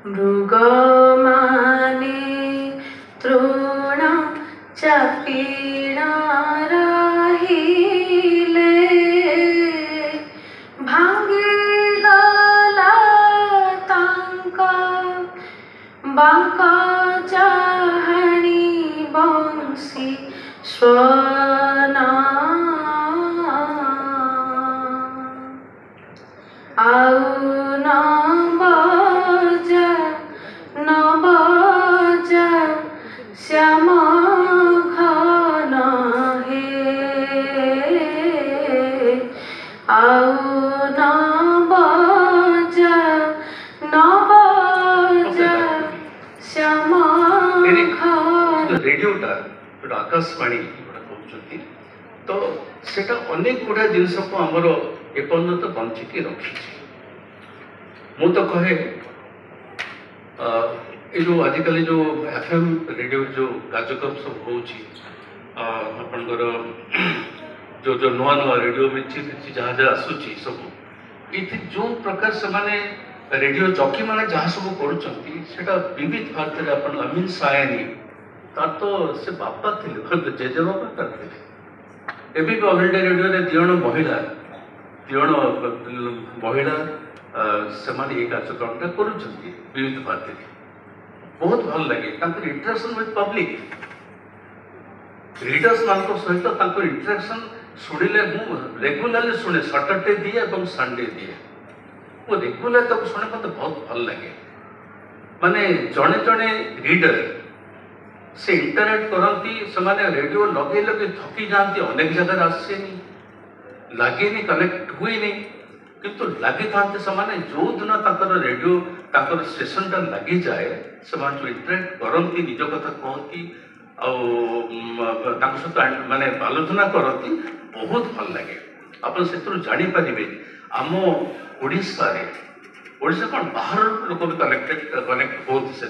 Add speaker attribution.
Speaker 1: मृगमाने तृण चापीण रहिले भांगिगला तांका बांका चाहणी बंसी स्वना आउ न बजा श्याम घन हे आउ न बजा श्याम
Speaker 2: रेडियोटा जो आकाशवाणी कहते तो सेटा अनेक गुड़ा जिनस को आमर एपर्यंत बंचिकी रखी मु तो कहे ये जो आजिकल जो एफएम रेडियो जो कार्यक्रम सब हो जो जो नुआ नुआ रेडियो मिर्ची जहाँ जहाँ आसूची सब ये जो प्रकार से माने रेडियो जॉकी माने जहाँ सब करा विविध भारत अमीन सायनी तार तो से बापा थे जेजे बापा करते एवं भी ऑल इंडिया रेडियो रे दिजण महिला से ये कार्यक्रम कर विविध भारती बहुत भल लगे इंटरेक्शन विथ पब्लिक रीडर्स मान सहित इंटरेक्शन शुणिले रेगुलाली शुणे सैटरडे दिए और संडे दिए वो रेगुलर तक शुणे मत बहुत भल लगे माने जड़े जड़े रीडर से इंटरेक्ट करती से रेडियो लगे लगे थकी जाती अनेक जगह आसेनी लगे कनेक्ट हुए नहीं किंतु लगी था जो दिन रेडियो स्टेशन टा लगी जाए से जो इंटरेक्ट करती निज कथा कहती सहित माने आलोचना करती बहुत भल लगे आप जानीपारे आम ओडिशा कौन बाहर लोग भी कनेक्ट होती से